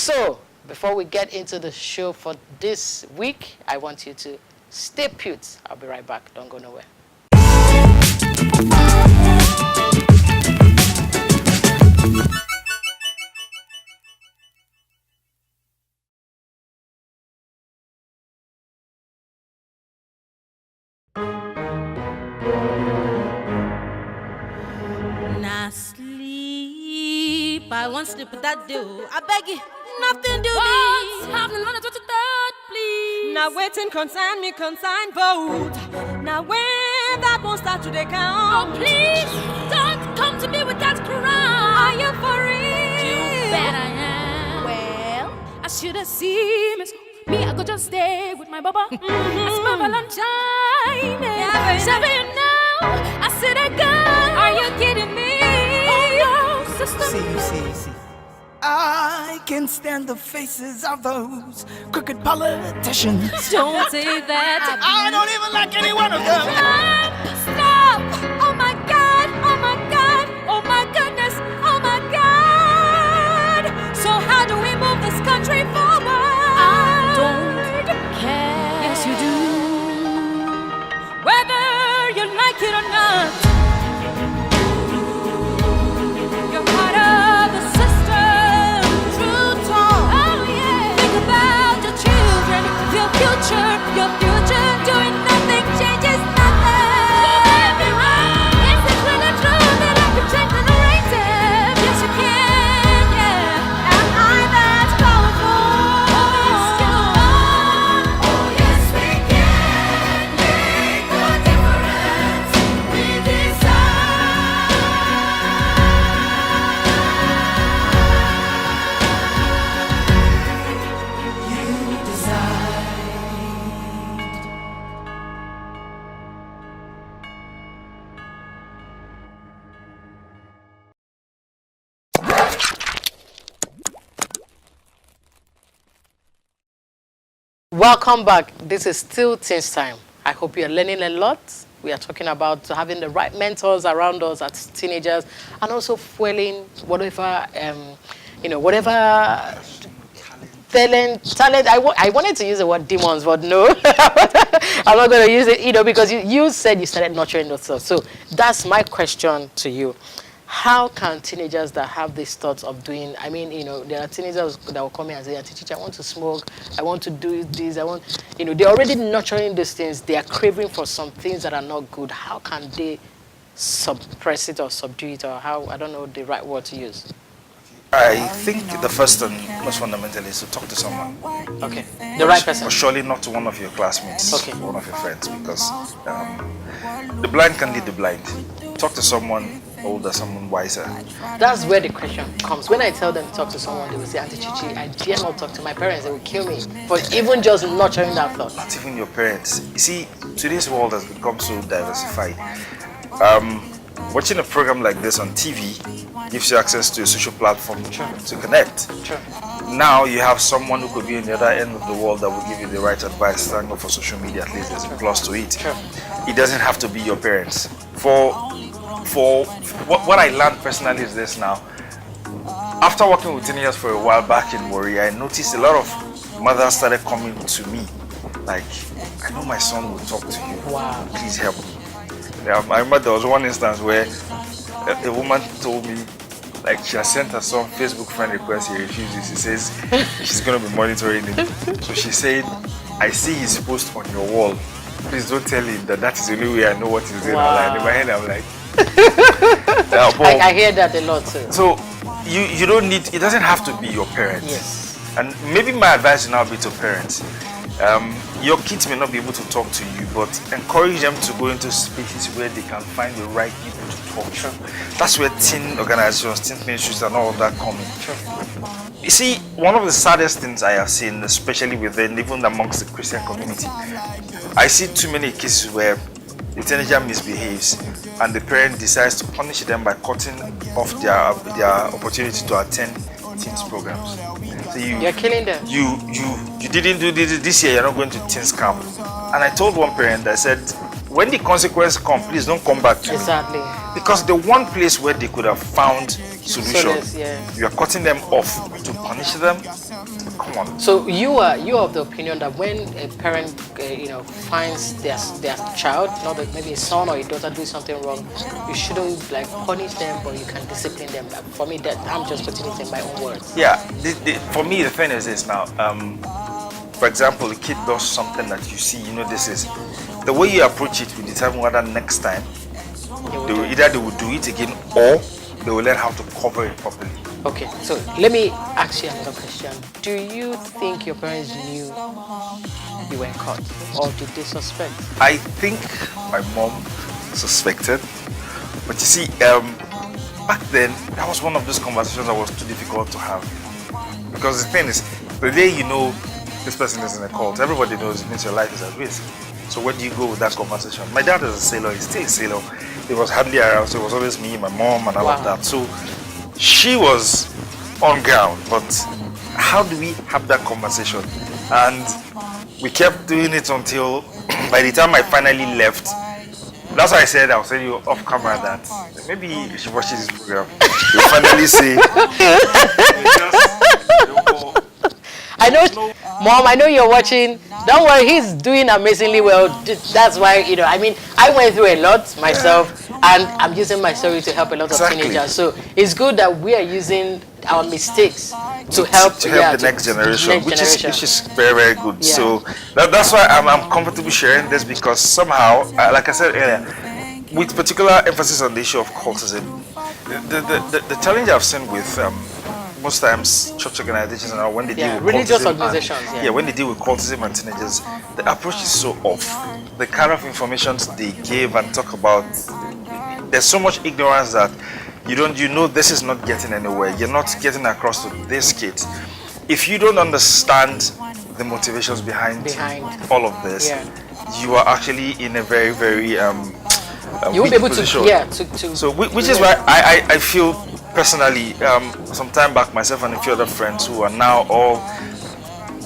So, before we get into the show for this week, I want you to stay put. I'll be right back. Don't go nowhere. Now sleep, I won't sleep with that do. I beg you, nothing do me. Happening on the third, please. Now waiting concern me, consign vote. Now when that won't start to count. Oh please, don't come to me with that cry. Are you for real? You bet I am. Well, I should have seen Miss. Me, I could just stay with my baba. It's my Valentine. Yeah, so you know, I said I go. Are you kidding me? Oh no, sister. See. I can stand the faces of those crooked politicians. Don't say that. I don't even like any one of them. Stop! Oh my God! Oh my God! Oh my goodness! Oh my God! So how do we move this country forward? I don't care. Yes, you do. Whether you like it or not, you're part of the system. True talk. Oh yeah. Think about your children, your future, doing nothing changes nothing. Don't get me wrong. Is it really true that I can change the narrative? Yes, you can. Yeah. Am I that powerful? Oh yes, we can make a difference. We decide. You decide. Welcome back. This is still Teens Time. I hope you're learning a lot. We are talking about having the right mentors around us as teenagers and also fueling whatever, whatever talent. I wanted to use the word demons, but no, I'm not going to use it, because you said you started nurturing yourself. So that's my question to you. How can teenagers that have these thoughts of doing, there are teenagers that will come in and say, teacher, I want to smoke, I want to do this, they're already nurturing these things, they are craving for some things that are not good. How can they suppress it or subdue it, or how, I don't know the right word to use? I think the first and most fundamental is to talk to someone. Okay, the right person. But surely not to one of your classmates, Okay. or one of your friends, because the blind can lead the blind. Talk to someone older, someone wiser. That's where the question comes. When I tell them to talk to someone, they will say, Auntie Chichi, I dare not talk to my parents, they will kill me. But even just nurturing that thought. Not even your parents. You see, today's world has become so diversified. Watching a program like this on TV gives you access to a social platform to connect. Sure. Now you have someone who could be on the other end of the world that will give you the right advice. Thank God for social media, at least there's a plus to it. Sure. It doesn't have to be your parents. For what I learned personally is this now. After working with teenagers for a while back in Warri, I noticed a lot of mothers started coming to me like, I know my son will talk to you. Wow. Please help me. Yeah, I remember there was one instance where a woman told me, like, she has sent her son Facebook friend request, he refuses. He says she's going to be monitoring him. So she said, I see his post on your wall. Please don't tell him that is the only way I know what he's doing online. In my head, I'm like, I hear that a lot too. So you don't need, it doesn't have to be your parents. Yes. And maybe my advice will now be to parents. Your kids may not be able to talk to you, but encourage them to go into spaces where they can find the right people to talk to. That's where teen organizations, teen ministries and all of that come in. You see, one of the saddest things I have seen, especially within, even amongst the Christian community, I see too many cases where the teenager misbehaves and the parent decides to punish them by cutting off their opportunity to attend teens programs. So you're killing them. You didn't do this year, you're not going to teens camp. And I told one parent, I said, when the consequence comes, please don't come back to me. Exactly. Because the one place where they could have found solution, Yeah. you are cutting them off to punish them. Come on. So you are of the opinion that when a parent, finds their child, not that maybe a son or a daughter doing something wrong, you shouldn't like punish them, but you can discipline them. Like, for me, that I'm just putting it in my own words. Yeah. For me, the thing is this now. For example, a kid does something that you see, this is the way you approach it will determine whether next time they will do it again or they will learn how to cover it properly. Okay, so let me ask you another question. Do you think your parents knew you were caught, or did they suspect? I think my mom suspected, but you see, back then that was one of those conversations that was too difficult to have, because the thing is, the day you know this person is in a cult, everybody knows it means your life is at risk. So where do you go with that conversation? My dad is a sailor, he's still a sailor. He was hardly around, so it was always me, my mom, and all of that. So she was on ground, but how do we have that conversation? And we kept doing it until by the time I finally left, that's why I said I'll tell you off camera that maybe she watches this program. You'll finally see. I know, Mom, I know you're watching. Don't worry, he's doing amazingly well. That's why, I went through a lot myself, and I'm using my story to help a lot of teenagers. So it's good that we are using our mistakes to help the next generation, which is very, very good. Yeah. So that's why I'm comfortable sharing this, because somehow, like I said earlier, with particular emphasis on the issue of cultism, the challenge I've seen with most times church organizations and when they deal with religious cultism organizations, when they deal with cultism and teenagers, the approach is so off. The kind of information they give and talk about, there's so much ignorance that you know this is not getting anywhere. You're not getting across to this kid. If you don't understand the motivations behind all of this, you are actually in a very, very you won't be able position. to so which is why I feel personally, some time back, myself and a few other friends who are now all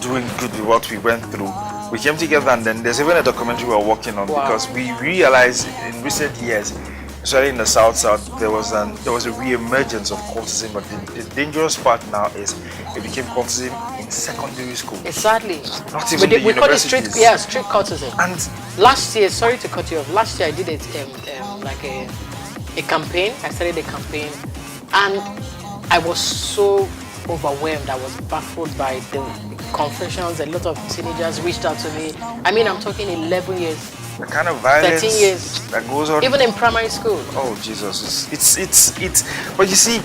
doing good with what we went through, we came together, and then there's even a documentary we're working on, because we realized in recent years, especially in the South, there was a re-emergence of cultism, but the dangerous part now is it became cultism in secondary school. Exactly. Not even the we call it street cultism. And last year, sorry to cut you off, last year I did a campaign. I started a campaign, and I was so overwhelmed. I was baffled by the confessions. A lot of teenagers reached out to me. I mean, I'm talking 11 years. The kind of violence 13 years that goes on, even in primary school. Oh Jesus! It's. But you see,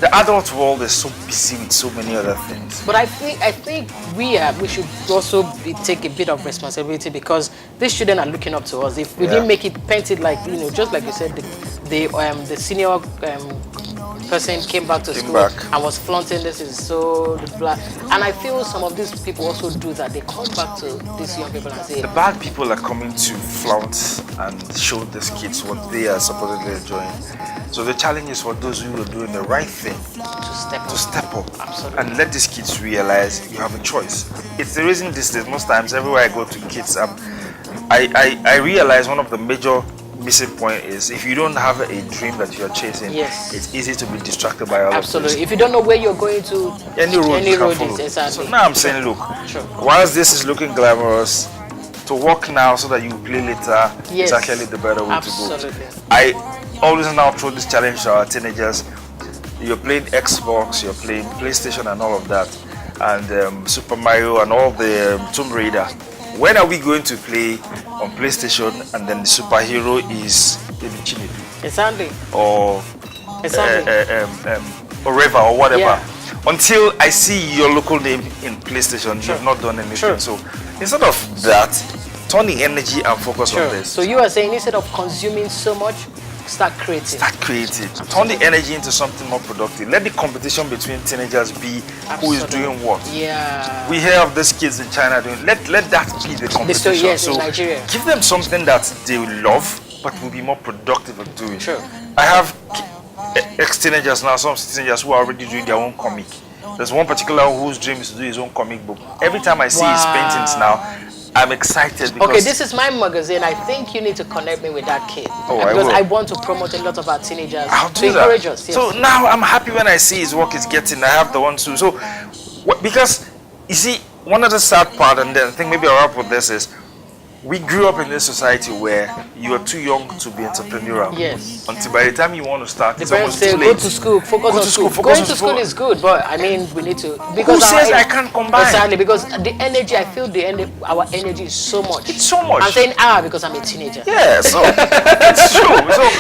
the adult world is so busy with so many other things. But I think we should also take a bit of responsibility, because these children are looking up to us. If we didn't make it painted like, just like you said, the senior person came back to school and was flaunting this is so blah. And I feel some of these people also do that. They come back to these young people and say, the bad people are coming to flaunt and show these kids what they are supposedly enjoying. So the challenge is for those who are doing the right thing to step up. Absolutely. And let these kids realize you have a choice. It's the reason these days, most times everywhere I go to kids, I realize one of the major missing point is if you don't have a dream that you are chasing, it's easy to be distracted by all of this. Absolutely. If you don't know where you're going to, any road is exactly. So now I'm saying, look, whilst this is looking glamorous, to work now so that you play later is actually the better way to go. I always now throw this challenge to our teenagers. You're playing Xbox, you're playing PlayStation and all of that, and Super Mario and all the Tomb Raider. When are we going to play on PlayStation and then the superhero is maybe Chinedu? Exactly. Or Reva or whatever. Yeah. Until I see your local name in PlayStation, you've not done anything. So instead of that, turn the energy and focus on this. So you are saying instead of consuming so much, start creating. Start creating. Turn the energy into something more productive. Let the competition between teenagers be who is doing what. Yeah. We hear of these kids in China doing. Let that be the competition. So in Nigeria. Give them something that they love, but will be more productive at doing. Sure. I have ex-teenagers now, some teenagers who are already doing their own comic. There's one particular whose dream is to do his own comic book. Every time I see his paintings now, I'm excited because Okay, this is my magazine. I think you need to connect me with that kid. Oh, I because will. I want to promote a lot of our teenagers I'll to do that. encourage us. Yes. So now I'm happy when I see his work is getting. I have the one too. So because you see, one of the sad part, and then I think maybe I'll wrap with this is, we grew up in this society where you are too young to be entrepreneurial. Yes. Until by the time you want to start, The it's parents almost say too go late. to school, focus Go on to school. focus Going on to school school. is good, but I mean we need to Who says I can't combine? Exactly, because the energy, I feel our energy is so much. It's so much. I'm saying because I'm a teenager. Yeah, so it's true. So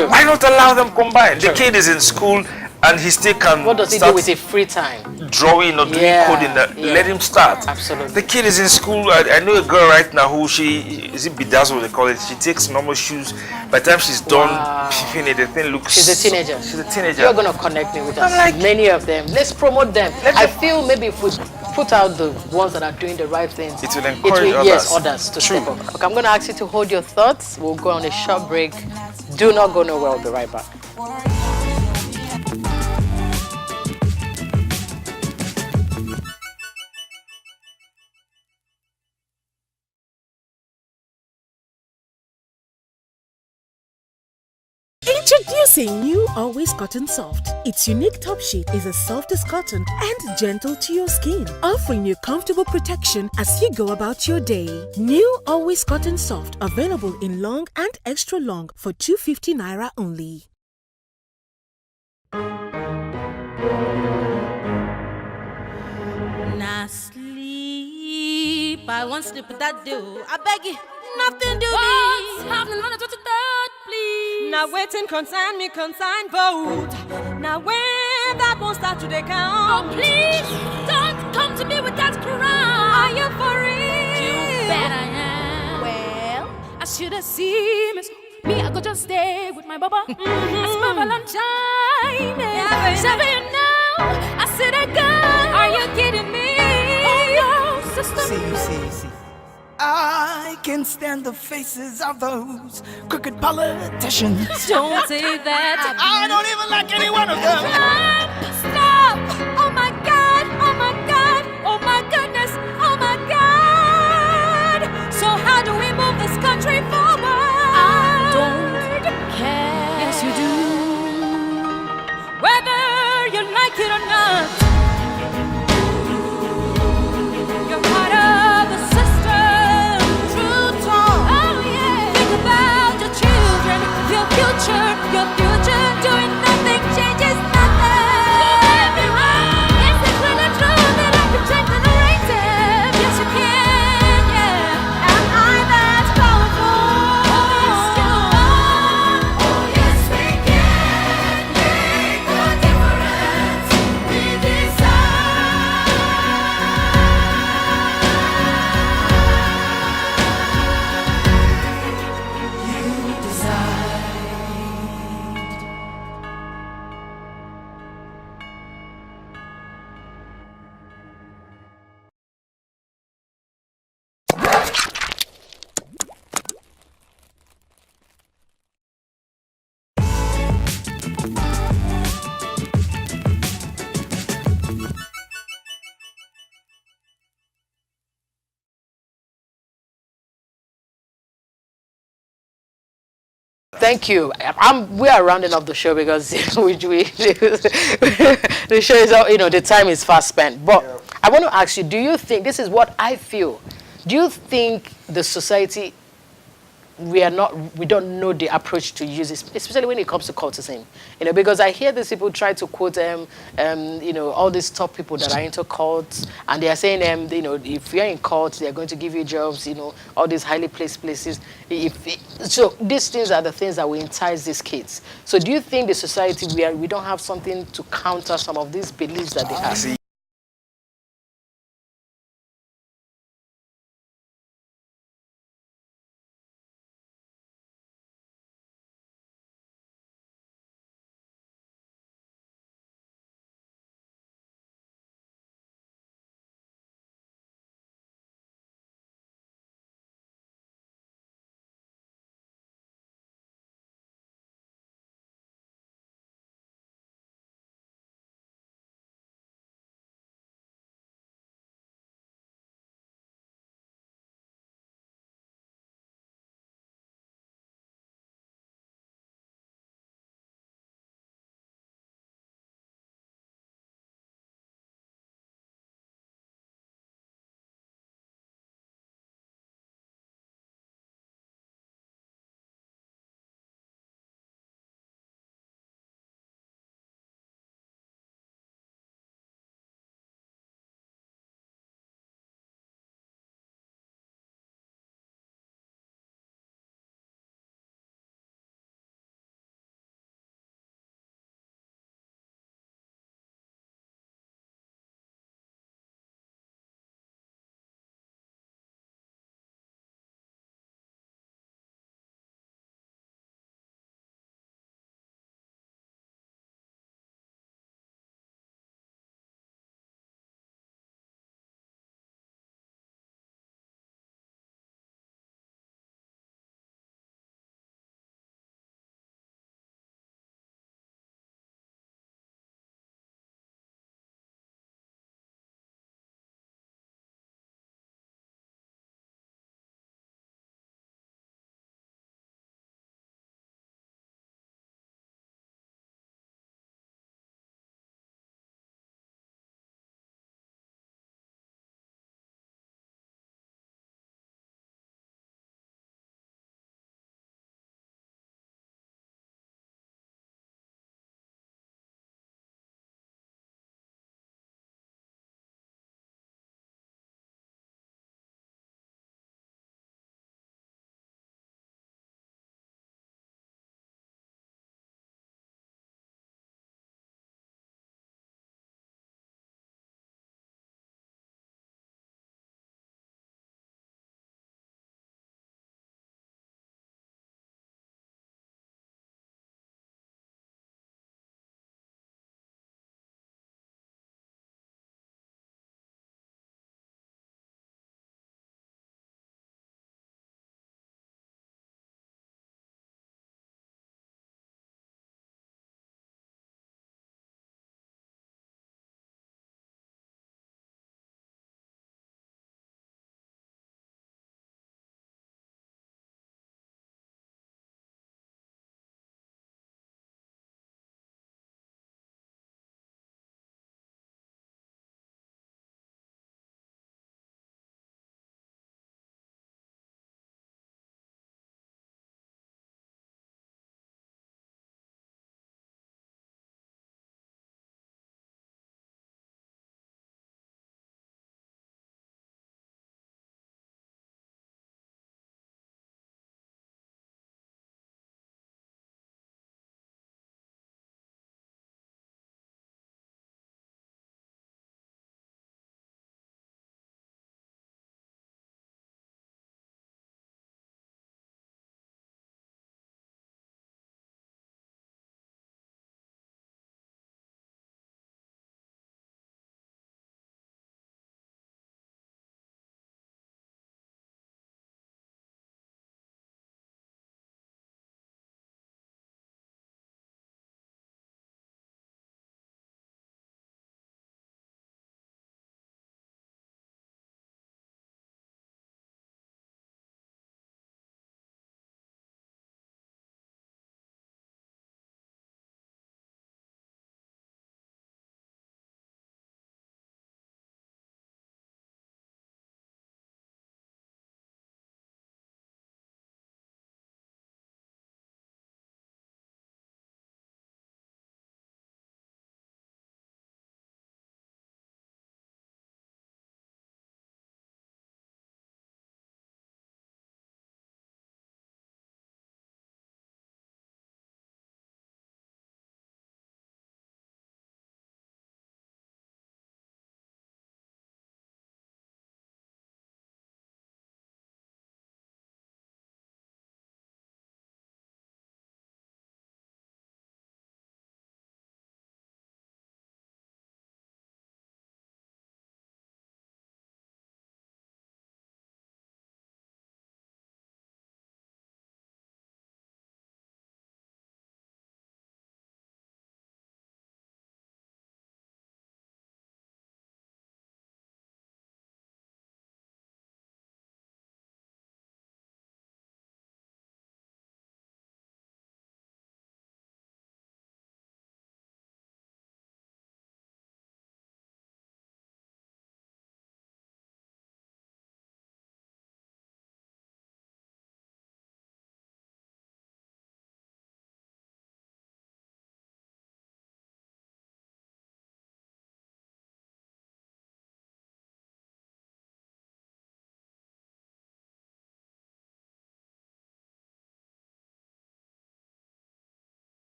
True. why not allow them combine? The kid is in school and he still can What does he do start with his free time? drawing or doing Yeah, coding. yeah. Let him start. Absolutely. The kid is in school. I know a girl right now who is it bedazzled they call it. She takes normal shoes. By the time she's done Wow. piffing it, the thing looks. She's a teenager. She's a teenager. You're gonna connect me with us. like- Many of them. Let's promote them. Let I them- feel maybe if we put out the ones that are doing the right things, It will encourage yes, others. others to step up. Okay, I'm gonna ask you to hold your thoughts. We'll go on a short break. Do not go nowhere. We'll be right back. Introducing new Always Cotton Soft. Its unique top sheet is as soft as cotton and gentle to your skin, offering you comfortable protection as you go about your day. New Always Cotton Soft, available in long and extra long for 250 naira only. Now sleep, I won't sleep without you. I beg you, nothing do me. Happening on the 23rd, please. Now waiting, consign me, consign vote. Now when that won't start to count. Oh please, don't come to me with that cry. Are you for real? You bet I am. Well, I should have seen me. I could just stay with my baba. It's my Valentine. Yeah, baby. Now I said I go. Are you kidding me? Oh no, sister. See. I can stand the faces of those crooked politicians. Don't say that. I don't even like any one of them. Stop! Oh my God! Oh my God! Oh my goodness! Oh my God! So how do we move this country forward? I don't care. Yes, you do. Whether you like it or not, you're part of the system. True talk. Oh yeah. Think about your children, your future, your future. Doing nothing changes nothing. You may be wrong. Is it really true that I can change the narrative? Yes, you can. Yeah. Am I that powerful? Oh, yes, you are. Oh, yes, we can make the difference we desire. You desire. Thank you. We are rounding up the show because the show is, the time is fast spent. But I want to ask you, do you think, this is what I feel, do you think the society, we don't know the approach to use it, especially when it comes to cultism, because I hear these people try to quote all these top people that are into cults, and they are saying if you're in cults, they're going to give you jobs, all these highly placed places. So these things are the things that will entice these kids. So do you think the society we don't have something to counter some of these beliefs that they have? See,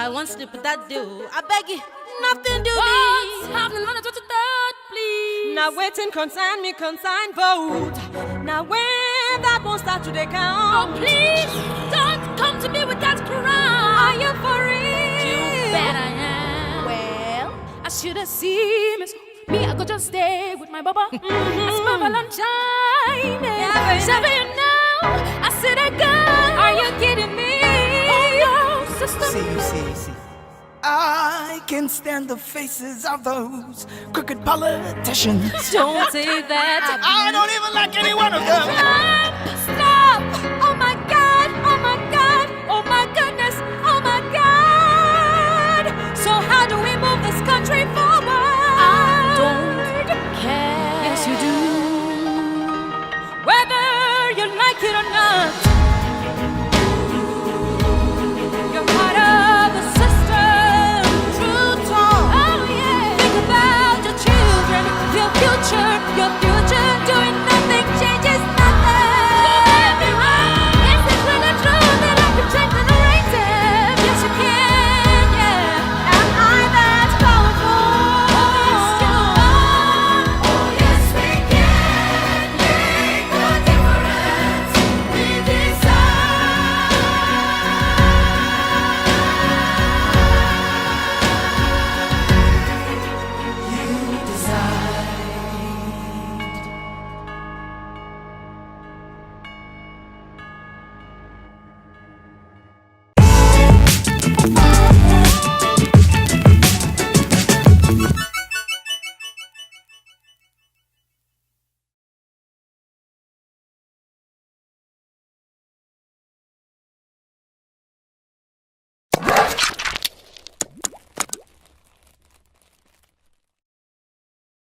I want slip that do. I beg you, nothing do me. Happening on the 23rd, please. Now waiting, consign me, consign vote. Now when that won't start to count. Oh please, don't come to me with that cry. Are you for real? You bet I am. Well, I should have seen me. I could just stay with my baba. It's my Valentine. Yeah, so you know, I said I go. Are you kidding me? Oh no, sister. See. I can stand the faces of those crooked politicians. Don't say that. I don't even like any one of them. Stop!